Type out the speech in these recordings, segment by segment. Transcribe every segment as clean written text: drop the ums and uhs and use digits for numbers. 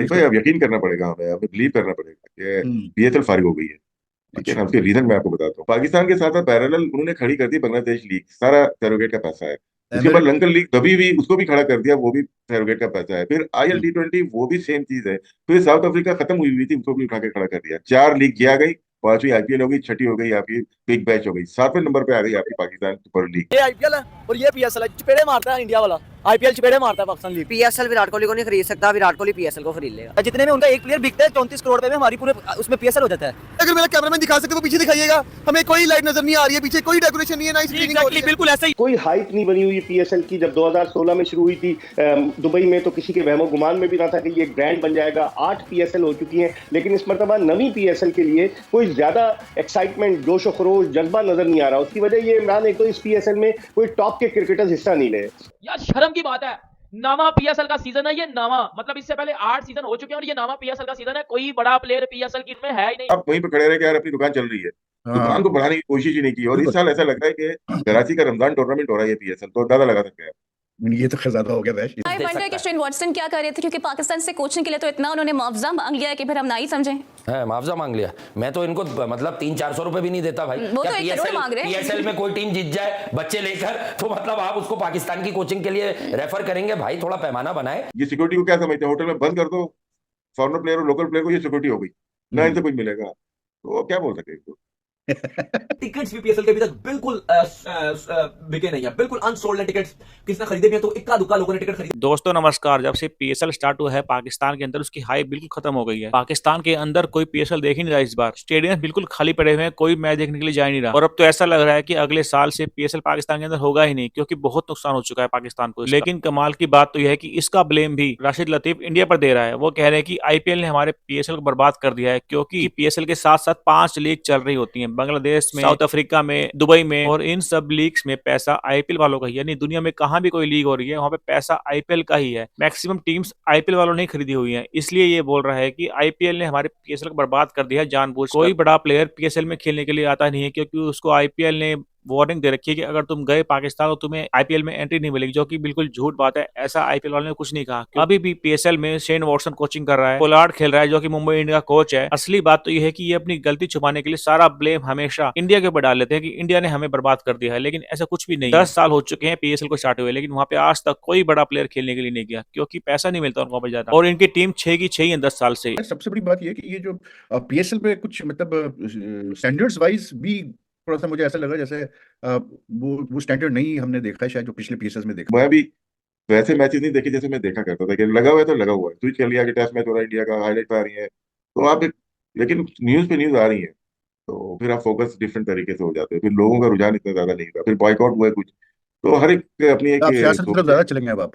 भाई अब यकीन करना पड़ेगा, हमें हमें बिलीव करना पड़ेगा कि हम्म। पीएसएल फारिग हो गई है। ठीक है ना, अच्छा। उसके रीजन मैं आपको बताता हूँ। पाकिस्तान के साथ साथ पैरेलल उन्होंने खड़ी कर दी बांग्लादेश लीग, सारा सैरोगेट का पैसा है। उसके बाद एमिरेट। लंकन लीग कभी भी उसको भी खड़ा कर दिया, वो भी सैरोगेट का पैसा है। फिर आईएल हम्म। T20 वो भी सेम चीज है। फिर साउथ अफ्रीका खत्म हुई हुई थी, उसको भी उठा के खड़ा कर दिया। चार लीग ये आ गई, पांचवी आईपीएल हो गई, छठी हो गई आपकी बिग बैच हो गई, सातवें नंबर पे आ गई आपकी पाकिस्तान सुपर लीग। ये आईपीएल है और ये पीएसएल है, चपेड़े मारता है इंडिया वाला। आईपीएल चपेड़े मारता है पाकिस्तान लीग। पीएसएल विराट कोहली को नहीं खरीद सकता, विराट कोहली पीएसएल को खरीद लेगा। जितने में उनका एक प्लेयर बिकता है 34 करोड़ में हमारी पूरे उसमें पीएसएल हो जाता है। अगर मेरा कैमरामैन दिखा सकते तो पीछे दिखाइएगा। हमें कोई लाइट नजर नहीं आ रही है, पीछे कोई डेकोरेशन नहीं है, ना स्क्रीनिंग हो रही है। बिल्कुल ऐसा ही। कोई हाइप नहीं बनी हुई पीएसएल की। जब 2016 में शुरू हुई थी दुबई में, तो किसी के वहमो गुमान में भी ना था कि ये ब्रांड बन जाएगा। 8 पीएसएल हो चुकी हैं, लेकिन इस मरतबा नवी पीएसएल के लिए कोई ज्यादा एक्साइटमेंट, जोश व खरोश, जज्बा नजर नहीं आ रहा। उसकी वजह ये इमरान, एक तो इस पीएसएल में कोई टॉप के क्रिकेटर्स हिस्सा नहीं ले। यार शर्म की बात है। नामा पीएसएल का सीजन है ये, नामा मतलब इससे पहले 8 सीजन हो चुके हैं और ये नामा पीएसएल का सीजन है। कोई बड़ा प्लेयर पीएसएल की में है ही नहीं। आप वहीं पे खड़े रहे कि यार अपनी दुकान चल रही है, दुकान हाँ। को बढ़ाने की कोशिश ही नहीं की। और इस बिल्कुल। साल ऐसा लग रहा है कि कराची का रमजान टूर्नामेंट हो रहा है ये पीएसएल, तो अंदाजा लगा सकते हैं। ये तो खैर ज्यादा हो गया वैश। आई वंडर कि शेन वॉटसन क्या कर रहे थे, क्योंकि पाकिस्तान से कोचिंग के लिए तो इतना उन्होंने मुआवजा मांग लिया है कि फिर हम ना ही समझें। है मुआवजा मांग लिया। मैं तो इनको मतलब 300-400 रुपए भी नहीं देता भाई। वो तो 1 करोड़ मांग रहे हैं। पीएसएल में कोई टीम जीत जाए बच्चे लेकर, तो मतलब आप उसको पाकिस्तान की कोचिंग के लिए रेफर करेंगे? भाई थोड़ा पैमाना बनाए। ये सिक्योरिटी को क्या समझते हैं, होटल में बंद कर दो फॉरेनर प्लेयर और लोकल प्लेयर को, ये सिक्योरिटी हो गई ना, इनसे कुछ मिलेगा। तो क्या बोल सके इसको। टिकट्स भी पीएसएल के अभी तक बिल्कुल बिके नहीं है, बिल्कुल अनसोल्ड है टिकट्स। किसने खरीदे भी है तो इक्का दुक्का लोगों ने टिकट खरीदे। दोस्तों नमस्कार। जब से पीएसएल स्टार्ट हुआ है पाकिस्तान के अंदर, उसकी हाइप बिल्कुल खत्म हो गई है। पाकिस्तान के अंदर कोई पीएसएल देख ही नहीं रहा इस बार। स्टेडियम बिल्कुल खाली पड़े हुए हैं, कोई मैच देखने के लिए जा ही नहीं रहा। और अब तो ऐसा लग रहा है कि अगले साल से पीएसएल पाकिस्तान के अंदर होगा ही नहीं, क्योंकि बहुत नुकसान हो चुका है पाकिस्तान को। लेकिन कमाल की बात तो यह है कि इसका ब्लेम भी राशिद लतीफ इंडिया पर दे रहा है। वो कह रहे हैं कि आईपीएल ने हमारे पीएसएल को बर्बाद कर दिया है, क्योंकि पीएसएल के साथ साथ 5 लीग चल रही होती है, बांग्लादेश में, साउथ अफ्रीका में, दुबई में, और इन सब लीग्स में पैसा आईपीएल वालों का ही है। यानी दुनिया में कहां भी कोई लीग हो रही है वहां पे पैसा आईपीएल का ही है। मैक्सिमम टीम्स आईपीएल वालों ने खरीदी हुई हैं। इसलिए ये बोल रहा है कि आईपीएल ने हमारे पीएसएल को बर्बाद कर दिया है जानबूझकर। कोई बड़ा प्लेयर पीएसएल में खेलने के लिए आता नहीं है, क्योंकि उसको आईपीएल ने वार्निंग दे रखी है कि अगर तुम गए पाकिस्तान तो तुम्हें आईपीएल में एंट्री नहीं मिलेगी, जो कि बिल्कुल झूठ बात है। ऐसा आईपीएल वालों ने कुछ नहीं कहा। अभी भी पीएसएल में शेन वॉटसन कोचिंग कर रहा है, पोलार्ड खेल रहा है जो कि मुंबई इंडिया का कोच है। असली बात तो यह है कि ये अपनी गलती छुपाने के लिए सारा ब्लेम हमेशा इंडिया के ऊपर डाल लेते हैं कि इंडिया ने हमें बर्बाद कर दिया है। लेकिन ऐसा कुछ भी नहीं। 10 साल हो चुके हैं पीएसएल को स्टार्ट हुए, लेकिन वहां पे आज तक कोई बड़ा प्लेयर खेलने के लिए नहीं गया, क्योंकि पैसा नहीं मिलता उनको वहां पे ज्यादा। और इनकी टीम 6 की 6 ही है 10 साल से। सबसे बड़ी बात ये है कि ये जो पीएसएल पे कुछ मतलब स्टैंडर्ड्स वाइज भी थोड़ा सा मुझे ऐसा लगा जैसे वो स्टैंडर्ड नहीं हमने देखा है शायद जो पिछले पीएसएल में देखा। मैं भी वैसे मैचेस नहीं देखे जैसे मैं देखा करता था, कि लगा हुआ है तो लगा हुआ है, स्विच कर लिया कि टेस्ट मैच हो रहा है इंडिया का, हाईलाइट आ रही है तो आप लेकिन न्यूज पे न्यूज आ रही है, तो फिर आप फोकस डिफरेंट तरीके से हो जाते हैं। फिर लोगों का रुझान इतना ज्यादा नहीं था, फिर बॉयकॉट हुआ है कुछ। तो हर एक अपनी आप सियासत एक की तरफ सोच है। ज्यादा चलेंगे अब आप।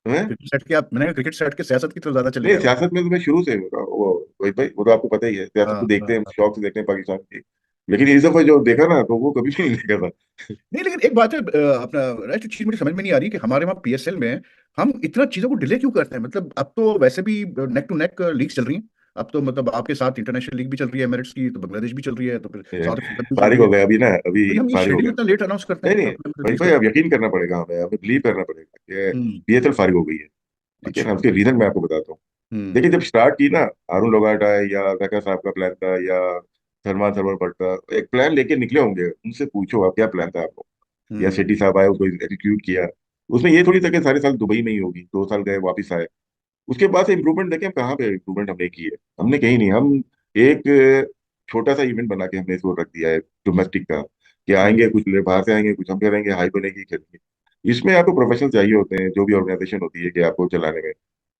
हैं? क्रिकेट सेट के आप, मैंने क्रिकेट सेट के सियासत की तरफ ज्यादा चले नहीं, गए आप। सियासत में तो मैं शुरू से वो वही भाई, वो तो आपको पता ही है, सियासत हाँ तो देखते हाँ हैं, हाँ। शौक से देखते हैं पाकिस्तान की। लेकिन इस दफा जो देखा ना, तो वो कभी भी नहीं देखा था। नहीं लेकिन एक बात है अपना राइट, चीज मुझे समझ में नहीं आ रही कि हमारे वहाँ पीएसएल में हम इतना चीजों को डिले क्यों करते हैं। मतलब अब तो वैसे भी नेक टू नेक लीग चल रही हैं। अब तो मतलब आपके साथ इंटरनेशनल लीग भी चल रही है एमिरेट्स की, तो बांग्लादेश भी चल रही है, तो फिर ये साउथ अफ्रीका भी चल फारिग रही हो है। गया अभी ना, अभी फिर हम ये फारिग हो शेड्यूल गया। इतना लेट अनाउंस करते नहीं हैं नहीं अपने भाई रिलीज भाई, करते अब यकीन करना पड़ेगा, हमें हमें बिलीव करना पड़ेगा कि हैं। पीएसएल फारिग हो गई है। ठीक है अच्छा। ना, उसके रीजन मैं आपको बताता हूँ। हम्म। देखिए, जब स्टार्ट की ना, अरुण लोगाटा है या जका साहब का प्लान था, या सलमान सरवर भट्ट का एक प्लान लेके निकले होंगे, उनसे पूछो आप क्या प्लान था आपको। या हम्म। शेट्टी साहब आए, उसको एग्जीक्यूट किया। उसमें ये थोड़ी था कि सारे साल दुबई में ही होगी, 2 साल गए वापिस आए। उसके बाद से इम्प्रूवमेंट देखें, कहाँ पे इम्प्रूवमेंट हमने की है? हमने कहीं नहीं। हम एक छोटा सा इवेंट बना के हमने इसको रख दिया है डोमेस्टिक का, कि हम्म। आएंगे कुछ लोग बाहर से, आएंगे कुछ हम करेंगे, हाई बनेगी खेलेंगे। इसमें आपको प्रोफेशनल चाहिए होते हैं, जो भी ऑर्गेनाइजेशन होती है कि आपको चलाने में।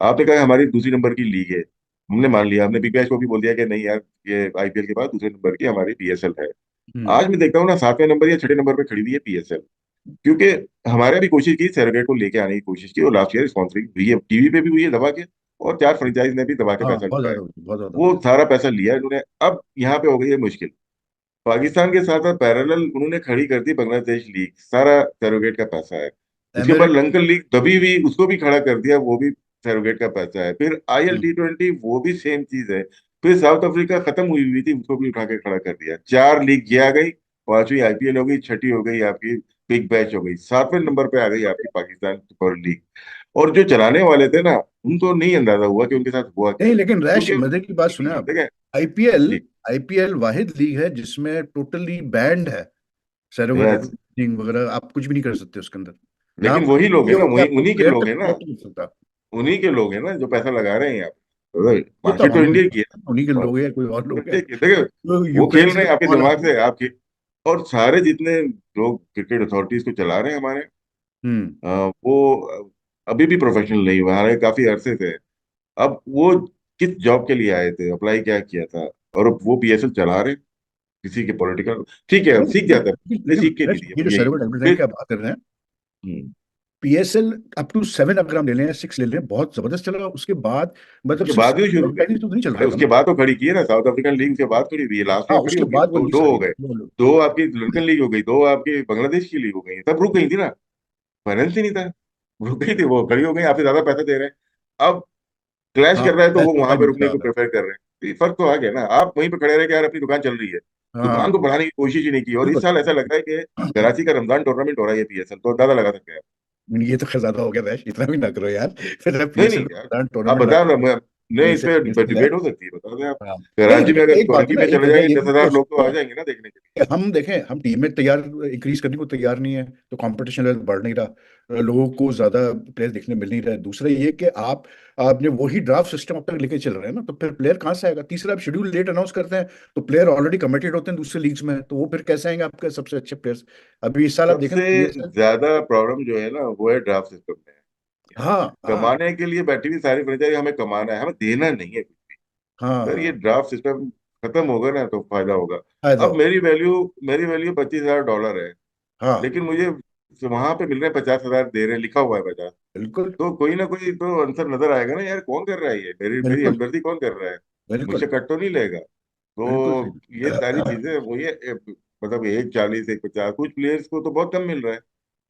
आपने कहा हमारी दूसरी नंबर की लीग है, हमने मान लिया, हमने बिग बैश को भी बोल दिया कि नहीं यार, ये आईपीएल के बाद दूसरे नंबर की हमारी पीएसएल है। हम्म। आज मैं देखता हूँ ना, 7वें नंबर या 6ठे नंबर पे खड़ी हुई है पीएसएल। क्योंकि हमारे भी कोशिश की, सैरोगेट को लेके आने की कोशिश की, और लास्ट ईयर स्पॉन्सरिंग हुई है, टीवी पे भी हुई है दबा के, और 4 फ्रेंचाइज ने भी दबा के हाँ पैसा बहुत लूटा है। ज्यादा होती, बहुत ज्यादा वो होती। सारा पैसा लिया है इन्होंने। अब यहाँ पे हो गई है मुश्किल। पाकिस्तान के साथ साथ पैरेलल उन्होंने खड़ी कर दी बांग्लादेश लीग, सारा सैरोगेट का पैसा है। उसके बाद एमिरेट। लंकन लीग कभी भी उसको भी खड़ा कर दिया, वो भी सैरोगेट का पैसा है। फिर आईएल हम्म। T20 वो भी सेम चीज है। फिर साउथ अफ्रीका खत्म हुई हुई थी, उसको भी उठा के खड़ा कर दिया। चार लीग ये आ गई, पांचवी आईपीएल हो गई, छठी हो गई आपकी बिग बैच हो गई, सातवें नंबर पे आ गई आपकी पाकिस्तान सुपर लीग। और जो चलाने वाले थे ना, उनको नहीं अंदाजा हुआ कि उनके साथ हुआ क्या, नहीं, लेकिन रैश, क्योंकि मजे की बात सुने आप। देखें आईपीएल जी, आईपीएल वाहिद लीग है जिसमें टोटली बैंड है सर्वर यस, एवरीथिंग वगैरह, आप कुछ भी नहीं कर सकते उसके अंदर। यहाँ लेकिन पर वही लोग ये हैं ना, हो कि वही आपको उन्हीं के प्लेयर लोग तक हैं ना, कनेक्ट नहीं कर सकता। उन्हीं के लोग हैं ना जो पैसा लगा रहे हैं यहाँ पे। वो तो मार्केट तो हमें इंडिया नहीं की है पता, उन्हीं के ना। लोग हैं, कोई और लोग हैं। इंडिया की देखो, तो वो खेल यूक्रेन से रहे तो हैं आपके कमाल दिमाग आती है। से आपके। और सारे जितने लोग क्रिकेट अथॉरिटीज को चला रहे हैं हमारे, हम्म। वो अभी भी प्रोफेशनल नहीं हुआ, हालांकि काफी अरसे से। अब वो किस जॉब के लिए आए थे, अप्लाई क्या किया था, और अब वो पीएसएल चला रहे हैं, किसी के पॉलिटिकल, ठीक है, नहीं, सीख जाता है, नहीं लेकिन सीख के नहीं दिया, ये जो बस यही सर्वर एवरीथिंग फिर। की आप बात कर रहे हैं, हम्म, पीएसएल अप टू 7 अगर हम ले लें, 6 ले लें, बहुत जबरदस्त चल रहा है। उसके बाद मतलब उसके 6 बाद ही शुरू तो नहीं चल अरे रहा था उसके ना। बाद तो खड़ी की है ना, साउथ अफ्रीकन लीग उसके बाद खड़ी हुई है, लास्ट हाँ, ईयर खड़ी उसके होगी, बाद वो दो लीग्स दो आई हो हैं, गए। दो आपकी लड़कन लीग हो गई, दो आपकी बांग्लादेश की लीग हो गई, तब रुक गई थी ना, फाइनेंस ही नहीं था, रुक गई थी, वो खड़ी हो गई, आपसे ज्यादा पैसा दे रहे हैं। अब क्लैश हाँ, कर रहा है तो वो पैसों का वहां पे रुकने निकला को रहा है। प्रेफर कर रहे हैं। तो ये फर्क तो आ गया ना, आप वहीं पे खड़े रहे कि यार अपनी दुकान चल रही है, दुकान हाँ, को बढ़ाने की कोशिश ही नहीं की। और इस बिल्कुल। साल ऐसा लग रहा है कि कराची का रमजान टूर्नामेंट हो रहा है ये पीएसएल, तो अंदाजा लगा सकते हैं। ये तो खैर ज्यादा हो गया वैश, इतना भी ना करो यार। फिर नहीं पीएसएल नहीं यार, को आप टूर्नामेंट बता लाते रहे हैं। नहीं, इस पीएसएल पे पीएसएल है। डिबेट हो सकती है, बता दें आप। हाँ। नहीं, कराची में लेकिन अगर एक बात है टोरंकी ना, में एक चले वजह जाएंगे ये भी 10,000 हो लोग तो सकती आ है जाएंगे ना देखने के कि हम देखें, हम टीमें तैयार इंक्रीज करने को तैयार नहीं है, तो कंपटीशन लेवल बढ़ नहीं रहा, लोगों को ज्यादा प्लेयर देखने मिल नहीं रहा है। दूसरा ये कि आपने वही ड्राफ्ट सिस्टम अब तक लेके चल रहे हैं ना, तो फिर प्लेयर कहाँ से आएगा। तीसरा, आप शेड्यूल लेट अनाउंस करते हैं तो प्लेयर ऑलरेडी कमिटेड होते हैं दूसरे लीग्स में, तो वो फिर कैसे आएंगे आपके सबसे अच्छे प्लेयर्स। अभी इस साल आप देखें सबसे तो पीएसएल। ज्यादा प्रॉब्लम जो है ना, वो है ड्राफ्ट सिस्टम में। हाँ, हाँ, कमाने के लिए बैठी हुई सारी फ्रेंचाइजी, हमें कमाना है, हमें देना नहीं है। हाँ, सर ये हाँ, ड्राफ्ट सिस्टम खत्म होगा ना तो फायदा होगा। फायदा अब होगा। मेरी वैल्यू $25,000 है, हाँ, लेकिन मुझे वहां पे मिल रहे हैं 50,000 दे रहे हैं, लिखा हुआ है 50। बिल्कुल, तो कोई ना कोई तो आंसर नजर आएगा ना यार, कौन कर रहा है ये, मेरी बिल्कुल, हमदर्दी कौन कर रहा है, बिल्कुल, मुझसे कट तो नहीं लेगा। बिल्कुल तो ये सारी सही। चीजें वो ये मतलब 1,40 1,50, कुछ प्लेयर्स को तो बहुत कम मिल रहा है,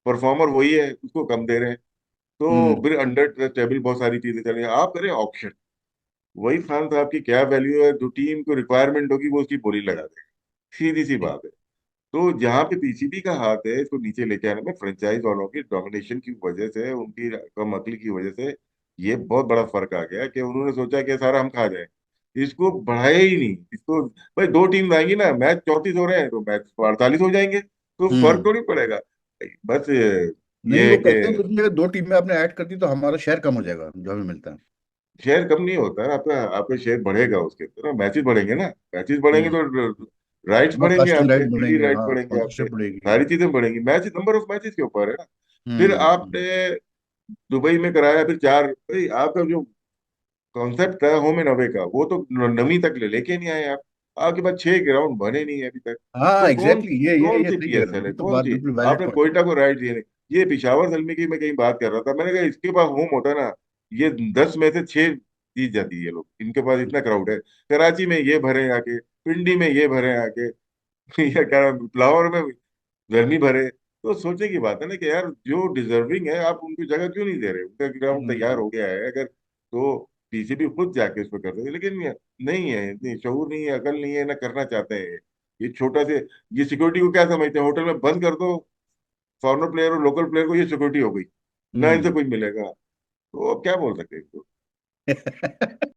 परफॉर्मर वही है उसको कम दे रहे हैं। तो हम्म। फिर अंडर टेबल बहुत सारी चीजें चल रही हैं, आप करें ऑप्शन, वही खान साहब की क्या वैल्यू है, जो टीम को रिक्वायरमेंट होगी वो उसकी बोली लगा देगा, सीधी सी बात है। तो जहाँ पे पीसीबी का हाथ है इसको नीचे लेके आने में, फ्रेंचाइज वालों की डोमिनेशन की वजह से, उनकी कम अकल की वजह से, ये बहुत बड़ा फर्क आ गया कि उन्होंने सोचा कि सारा हम खा जाए, इसको बढ़ाया ही नहीं इसको। भाई दो टीम आएंगी ना, मैच 34 हो रहे हैं तो मैच 48 हो जाएंगे, तो फर्क हम्म। तो नहीं पड़ेगा। बस नहीं, ये वो है कहते हैं कि कि अगर 2 टीम में आपने ऐड कर दी तो हमारा शेयर कम हो जाएगा जो हमें मिलता है। शेयर कम नहीं होता है आपका, आपका शेयर बढ़ेगा उसके अंदर ना, मैचेस बढ़ेंगे ना, मैचेस बढ़ेंगे हम्म। तो राइट्स बढ़ेंगे ब्रॉडकास्टिंग आपके, राइट टीवी बढ़ेंगे, राइट्स हाँ, बढ़ेंगे आपके, स्पॉन्सरशिप बढ़ेगी। सारी चीजें बढ़ेंगी, मैच नंबर ऑफ मैचेस के ऊपर है ना। फिर हम्म। आपने दुबई में कराया, फिर चार, भाई आपका जो कॉन्सेप्ट था होम एंड अवे का, वो तो नवी तक लेके नहीं आए आप। आपके पास 6 ग्राउंड बने नहीं है अभी तक। हाँ, तो कौन एग्जैक्टली, कौन ये सी सही कह रहे हो, पीएसएल है, ये तो कौन बात सी। बिल्कुल वैलिड आपने पॉइंट है। कोयटा को राइट दिए नहीं। ये पिशावर जलमी की मैं कहीं बात कर रहा था, मैंने कहा इसके पास होम होता ना, ये 10 में से 6 जीत जाती है, ये लोग, इनके पास इतना क्राउड है। कराची में ये भरे आके, पिंडी में ये भरे आके, या क्या लाहौर में गर्मी भरे। तो सोचने की बात है ना कि यार जो डिजर्विंग है आप उनको जगह क्यों नहीं दे रहे, उनका ग्राउंड तैयार हम्म। हो गया है अगर, तो पीसीबी खुद जाके उस पर कर देते, लेकिन नहीं है, इतनी शऊर नहीं है, अकल नहीं है ना, करना चाहते हैं ये छोटा से। ये सिक्योरिटी को क्या समझते हैं, होटल में बंद कर दो फॉरेनर प्लेयर और लोकल प्लेयर को, ये सिक्योरिटी हो गई, ना इनसे हम्म। कुछ मिलेगा। तो अब क्या बोल सकते हैं इसको।